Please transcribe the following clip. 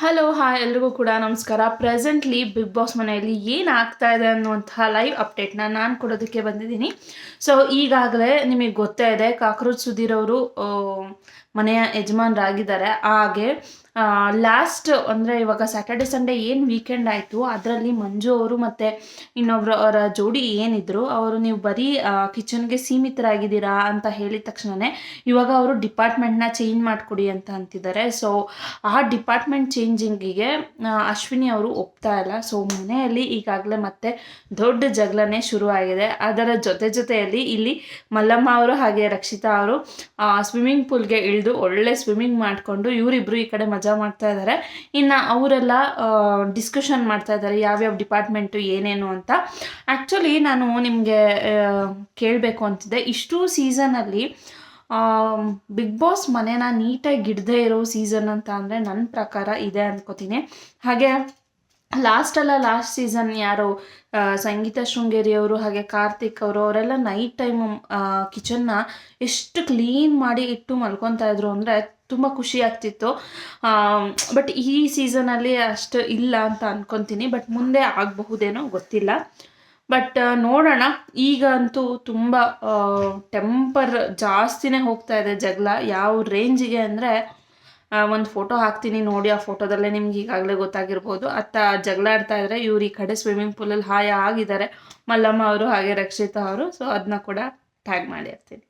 Hello hi ಎಲ್ರಿಗೂ ಕೂಡ ನಮಸ್ಕಾರ. ಪ್ರೆಸೆಂಟ್ಲಿ ಬಿಗ್ ಬಾಸ್ ಮನೆಯಲ್ಲಿ ಏನು ಆಗ್ತಾ ಇದೆ ಅನ್ನುವಂತಹ ಲೈವ್ ಅಪ್ಡೇಟ್ನ ನಾನು ಕೊಡೋದಕ್ಕೆ ಬಂದಿದ್ದೀನಿ. ಸೊ ಈಗಾಗಲೇ ನಿಮಗೆ ಗೊತ್ತೇ ಇದೆ, ಕಾಕ್ರೋಚ್ ಸುಧೀರ್ ಅವರು ಮನೆಯ ಯಜಮಾನರಾಗಿದ್ದಾರೆ. ಹಾಗೆ ಲಾಸ್ಟ್ ಅಂದರೆ ಇವಾಗ ಸ್ಯಾಟರ್ಡೆ ಸಂಡೇ ಏನು ವೀಕೆಂಡ್ ಆಯಿತು, ಅದರಲ್ಲಿ ಮಂಜು ಅವರು ಮತ್ತು ಇನ್ನೊಬ್ಬರು ಅವರ ಜೋಡಿ ಏನಿದ್ರು ಅವರು ನೀವು ಬರೀ ಕಿಚನ್ಗೆ ಸೀಮಿತರಾಗಿದ್ದೀರಾ ಅಂತ ಹೇಳಿದ ತಕ್ಷಣವೇ ಇವಾಗ ಅವರು ಡಿಪಾರ್ಟ್ಮೆಂಟ್ನ ಚೇಂಜ್ ಮಾಡಿಕೊಡಿ ಅಂತ ಅಂತಿದ್ದಾರೆ. ಸೊ ಆ ಡಿಪಾರ್ಟ್ಮೆಂಟ್ ಚೇಂಜಿಂಗಿಗೆ ಅಶ್ವಿನಿ ಅವರು ಒಪ್ತಾ ಇಲ್ಲ. ಸೊ ಮನೆಯಲ್ಲಿ ಈಗಾಗಲೇ ಮತ್ತೆ ದೊಡ್ಡ ಜಗಳನೇ ಶುರುವಾಗಿದೆ. ಅದರ ಜೊತೆಯಲ್ಲಿ ಇಲ್ಲಿ ಮಲ್ಲಮ್ಮ ಅವರು ಹಾಗೆ ರಕ್ಷಿತಾ ಅವರು ಸ್ವಿಮ್ಮಿಂಗ್ ಪೂಲ್ಗೆ ಇಳಿದು ಒಳ್ಳೆ ಸ್ವಿಮ್ಮಿಂಗ್ ಮಾಡಿಕೊಂಡು ಇವರಿಬ್ಬರು ಈ ಕಡೆ ಮಜಾ ಮಾಡ್ತಾ ಇದ್ದಾರೆ. ಇನ್ನು ಅವರೆಲ್ಲ ಡಿಸ್ಕಷನ್ ಮಾಡ್ತಾ ಇದ್ದಾರೆ ಯಾವ್ಯಾವ ಡಿಪಾರ್ಟ್ಮೆಂಟು ಏನೇನು ಅಂತ. ಆ್ಯಕ್ಚುಲಿ ನಾನು ನಿಮಗೆ ಕೇಳಬೇಕು ಅಂತಿದ್ದೆ, ಇಷ್ಟು ಸೀಸನಲ್ಲಿ ಬಿಗ್ ಬಾಸ್ ಮನೇನ ನೀಟಾಗಿ ಗಿಡದೇ ಇರೋ ಸೀಸನ್ ಅಂತ ಅಂದರೆ ನನ್ನ ಪ್ರಕಾರ ಇದೆ ಅಂದ್ಕೋತೀನಿ. ಹಾಗೆ ಲಾಸ್ಟ್ ಸೀಸನ್ ಯಾರು ಸಂಗೀತ ಶೃಂಗೇರಿ ಅವರು ಹಾಗೆ ಕಾರ್ತಿಕ್ ಅವರು ಅವರೆಲ್ಲ ನೈಟ್ ಟೈಮು ಕಿಚನ್ನ ಎಷ್ಟು ಕ್ಲೀನ್ ಮಾಡಿ ಇಟ್ಟು ಮಲ್ಕೊತಾ ಇದ್ರು ಅಂದರೆ ತುಂಬ ಖುಷಿ ಆಗ್ತಿತ್ತು. ಬಟ್ ಈ ಸೀಸನಲ್ಲಿ ಅಷ್ಟು ಇಲ್ಲ ಅಂತ ಅಂದ್ಕೊತೀನಿ. ಬಟ್ ಮುಂದೆ ಆಗಬಹುದೇನೋ ಗೊತ್ತಿಲ್ಲ. ಬಟ್ ನೋಡೋಣ. ಈಗಂತೂ ತುಂಬ ಟೆಂಪರ್ ಜಾಸ್ತಿನೇ ಹೋಗ್ತಾ ಇದೆ ಜಗಳ. ಯಾವ ರೇಂಜಿಗೆ ಅಂದರೆ ಒಂದು ಫೋಟೋ ಹಾಕ್ತೀನಿ ನೋಡಿ, ಆ ಫೋಟೋದಲ್ಲೇ ನಿಮ್ಗೆ ಈಗಾಗಲೇ ಗೊತ್ತಾಗಿರ್ಬೋದು. ಜಗಳ ಆಡ್ತಾ ಇದ್ದಾರೆ. ಇವ್ರು ಈ ಕಡೆ ಸ್ವಿಮ್ಮಿಂಗ್ ಪೂಲಲ್ಲಿ ಆಗಿದ್ದಾರೆ ಮಲ್ಲಮ್ಮ ಅವರು ಹಾಗೆ ರಕ್ಷಿತಾ ಅವರು. ಸೊ ಅದನ್ನ ಕೂಡ ಟ್ಯಾಗ್ ಮಾಡಿರ್ತೀನಿ.